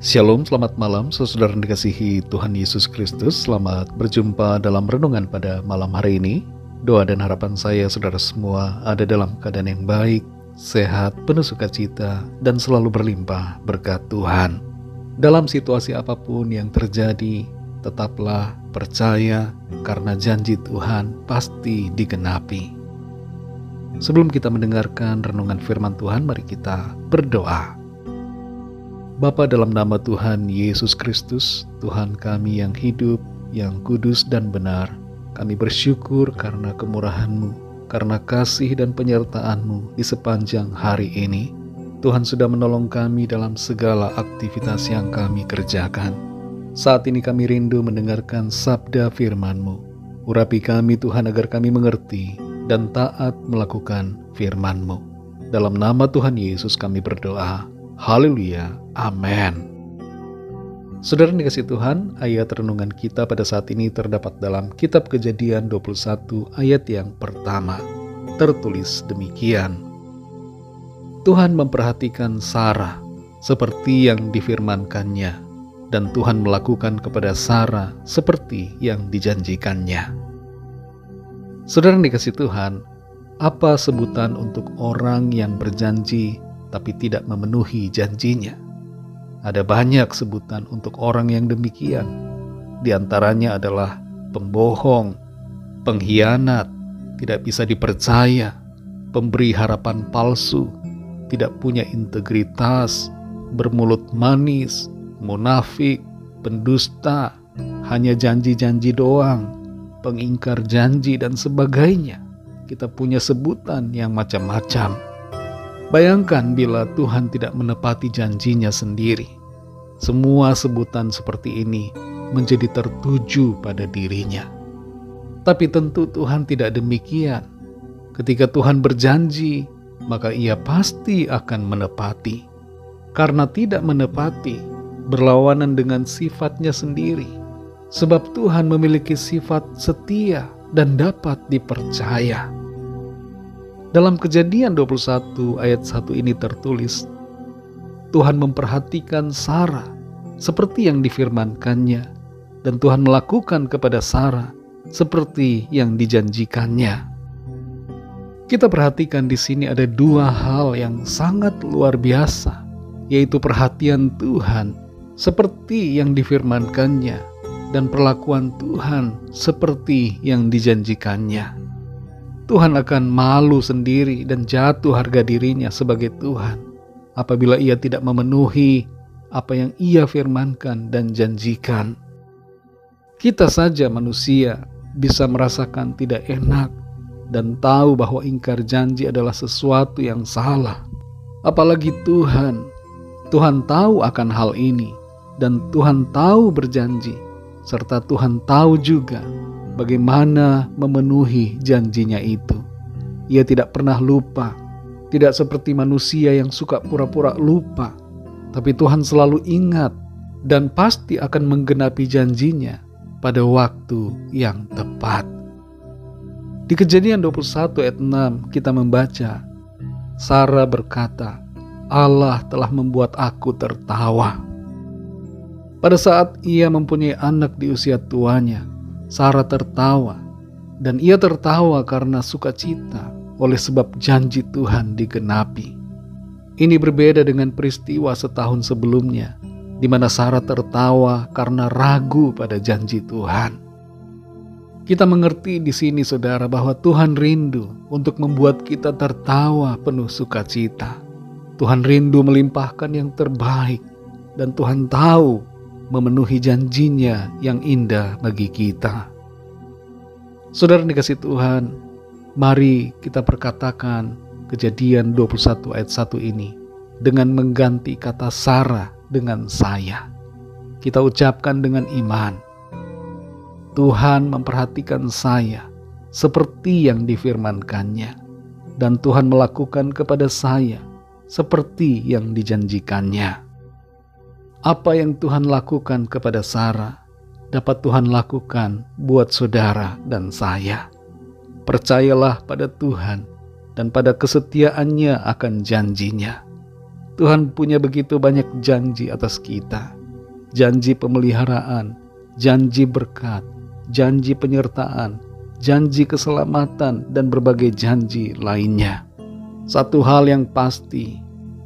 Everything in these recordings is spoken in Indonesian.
Shalom, selamat malam saudara yang dikasihi Tuhan Yesus Kristus. Selamat berjumpa dalam renungan pada malam hari ini. Doa dan harapan saya saudara semua ada dalam keadaan yang baik, sehat, penuh sukacita, dan selalu berlimpah berkat Tuhan. Dalam situasi apapun yang terjadi, tetaplah percaya karena janji Tuhan pasti digenapi. Sebelum kita mendengarkan renungan firman Tuhan, mari kita berdoa. Bapa, dalam nama Tuhan Yesus Kristus, Tuhan kami yang hidup, yang kudus dan benar, kami bersyukur karena kemurahan-Mu, karena kasih dan penyertaan-Mu di sepanjang hari ini. Tuhan sudah menolong kami dalam segala aktivitas yang kami kerjakan. Saat ini kami rindu mendengarkan sabda firman-Mu. Urapi kami Tuhan agar kami mengerti dan taat melakukan firman-Mu. Dalam nama Tuhan Yesus kami berdoa. Haleluya, amin. Saudara yang dikasihi Tuhan, ayat renungan kita pada saat ini terdapat dalam kitab Kejadian 21 ayat yang pertama. Tertulis demikian. Tuhan memperhatikan Sarah seperti yang difirmankannya, dan Tuhan melakukan kepada Sarah seperti yang dijanjikannya. Saudara yang dikasihi Tuhan, apa sebutan untuk orang yang berjanji tapi tidak memenuhi janjinya? Ada banyak sebutan untuk orang yang demikian. Di antaranya adalah pembohong, pengkhianat, tidak bisa dipercaya, pemberi harapan palsu, tidak punya integritas, bermulut manis, munafik, pendusta, hanya janji-janji doang, pengingkar janji dan sebagainya. Kita punya sebutan yang macam-macam. Bayangkan bila Tuhan tidak menepati janjinya sendiri. Semua sebutan seperti ini menjadi tertuju pada dirinya. Tapi tentu Tuhan tidak demikian. Ketika Tuhan berjanji, maka Ia pasti akan menepati. Karena tidak menepati, berlawanan dengan sifatnya sendiri. Sebab Tuhan memiliki sifat setia dan dapat dipercaya. Dalam Kejadian 21 ayat 1 ini tertulis, Tuhan memperhatikan Sarah seperti yang difirmankannya, dan Tuhan melakukan kepada Sarah seperti yang dijanjikannya. Kita perhatikan di sini ada dua hal yang sangat luar biasa, yaitu perhatian Tuhan seperti yang difirmankannya, dan perlakuan Tuhan seperti yang dijanjikannya. Tuhan akan malu sendiri dan jatuh harga dirinya sebagai Tuhan apabila Ia tidak memenuhi apa yang Ia firmankan dan janjikan. Kita saja manusia bisa merasakan tidak enak dan tahu bahwa ingkar janji adalah sesuatu yang salah. Apalagi Tuhan. Tuhan tahu akan hal ini dan Tuhan tahu berjanji, serta Tuhan tahu juga bagaimana memenuhi janjinya itu. Ia tidak pernah lupa, tidak seperti manusia yang suka pura-pura lupa. Tapi Tuhan selalu ingat dan pasti akan menggenapi janjinya pada waktu yang tepat. Di Kejadian 21 ayat 6 kita membaca, Sarah berkata, Allah telah membuat aku tertawa. Pada saat ia mempunyai anak di usia tuanya, Sarah tertawa, dan ia tertawa karena sukacita oleh sebab janji Tuhan digenapi. Ini berbeda dengan peristiwa setahun sebelumnya, di mana Sarah tertawa karena ragu pada janji Tuhan. Kita mengerti di sini saudara bahwa Tuhan rindu untuk membuat kita tertawa penuh sukacita. Tuhan rindu melimpahkan yang terbaik, dan Tuhan tahu memenuhi janjinya yang indah bagi kita. Saudara dikasihi Tuhan, mari kita perkatakan Kejadian 21 ayat 1 ini dengan mengganti kata Sarah dengan saya. Kita ucapkan dengan iman, Tuhan memperhatikan saya seperti yang difirmankannya, dan Tuhan melakukan kepada saya seperti yang dijanjikannya. Apa yang Tuhan lakukan kepada Sarah dapat Tuhan lakukan buat saudara dan saya. Percayalah pada Tuhan dan pada kesetiaannya akan janjinya. Tuhan punya begitu banyak janji atas kita. Janji pemeliharaan, janji berkat, janji penyertaan, janji keselamatan, dan berbagai janji lainnya. Satu hal yang pasti,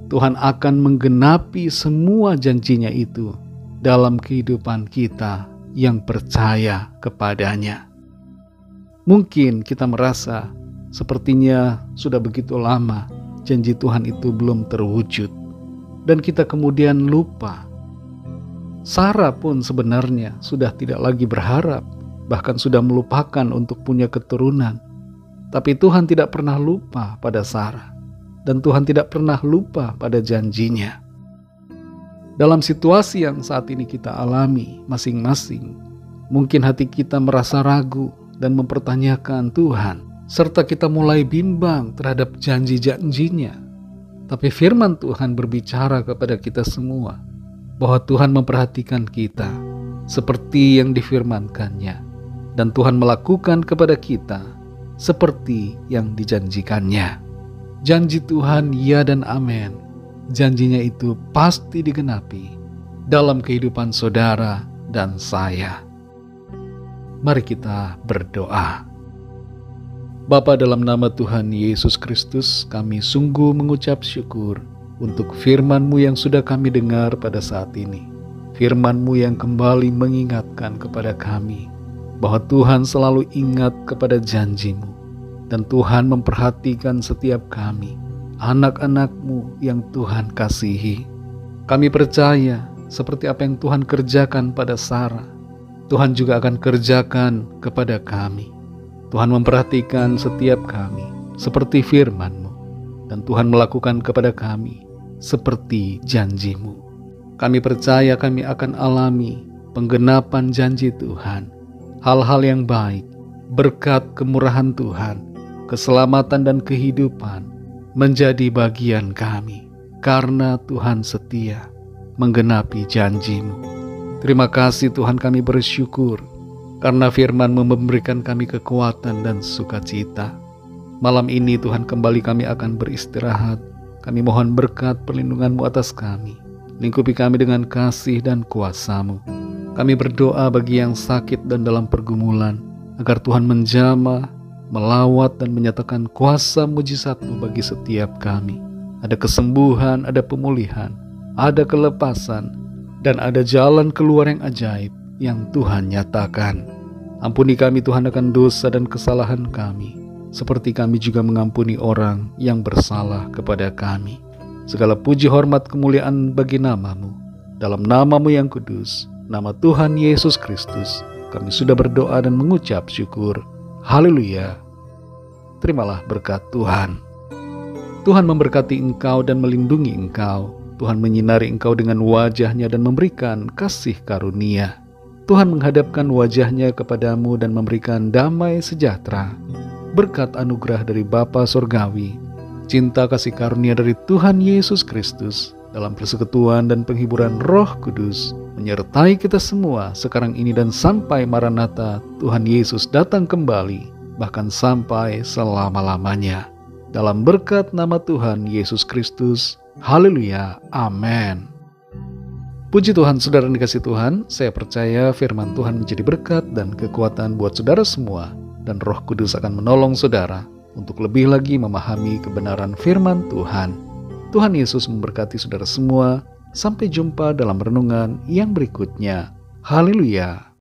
Tuhan akan menggenapi semua janjinya itu dalam kehidupan kita yang percaya kepadanya. Mungkin kita merasa sepertinya sudah begitu lama janji Tuhan itu belum terwujud, dan kita kemudian lupa. Sarah pun sebenarnya sudah tidak lagi berharap, bahkan sudah melupakan untuk punya keturunan. Tapi Tuhan tidak pernah lupa pada Sarah, dan Tuhan tidak pernah lupa pada janjinya. Dalam situasi yang saat ini kita alami masing-masing, mungkin hati kita merasa ragu dan mempertanyakan Tuhan, serta kita mulai bimbang terhadap janji-janjinya. Tapi firman Tuhan berbicara kepada kita semua, bahwa Tuhan memperhatikan kita seperti yang difirmankannya, dan Tuhan melakukan kepada kita seperti yang dijanjikannya. Janji Tuhan ya dan amin. Janjinya itu pasti digenapi dalam kehidupan saudara dan saya. Mari kita berdoa. Bapa, dalam nama Tuhan Yesus Kristus, kami sungguh mengucap syukur untuk firman-Mu yang sudah kami dengar pada saat ini. Firman-Mu yang kembali mengingatkan kepada kami bahwa Tuhan selalu ingat kepada janji-Mu, dan Tuhan memperhatikan setiap kami, anak-anak-Mu yang Tuhan kasihi. Kami percaya seperti apa yang Tuhan kerjakan pada Sarah, Tuhan juga akan kerjakan kepada kami. Tuhan memperhatikan setiap kami seperti firman-Mu, dan Tuhan melakukan kepada kami seperti janji-Mu. Kami percaya kami akan alami penggenapan janji Tuhan, hal-hal yang baik, berkat kemurahan Tuhan, keselamatan dan kehidupan menjadi bagian kami, karena Tuhan setia menggenapi janji-Mu. Terima kasih Tuhan, kami bersyukur karena firman-Mu memberikan kami kekuatan dan sukacita. Malam ini Tuhan, kembali kami akan beristirahat. Kami mohon berkat perlindungan-Mu atas kami. Lingkupi kami dengan kasih dan kuasa-Mu. Kami berdoa bagi yang sakit dan dalam pergumulan, agar Tuhan menjamah, melawat dan menyatakan kuasa mujizat-Mu bagi setiap kami. Ada kesembuhan, ada pemulihan, ada kelepasan, dan ada jalan keluar yang ajaib yang Tuhan nyatakan. Ampuni kami Tuhan akan dosa dan kesalahan kami, seperti kami juga mengampuni orang yang bersalah kepada kami. Segala puji hormat kemuliaan bagi nama-Mu. Dalam nama-Mu yang kudus, nama Tuhan Yesus Kristus, kami sudah berdoa dan mengucap syukur. Haleluya. Terimalah berkat Tuhan. Tuhan memberkati engkau dan melindungi engkau. Tuhan menyinari engkau dengan wajah-Nya dan memberikan kasih karunia. Tuhan menghadapkan wajah-Nya kepadamu dan memberikan damai sejahtera. Berkat anugerah dari Bapa Surgawi, cinta kasih karunia dari Tuhan Yesus Kristus, dalam persekutuan dan penghiburan Roh Kudus, menyertai kita semua sekarang ini dan sampai Maranatha Tuhan Yesus datang kembali, bahkan sampai selama-lamanya. Dalam berkat nama Tuhan Yesus Kristus. Haleluya. Amin. Puji Tuhan, saudara yang dikasihi Tuhan, saya percaya firman Tuhan menjadi berkat dan kekuatan buat saudara semua, dan Roh Kudus akan menolong saudara untuk lebih lagi memahami kebenaran firman Tuhan. Tuhan Yesus memberkati saudara semua. Sampai jumpa dalam renungan yang berikutnya. Haleluya.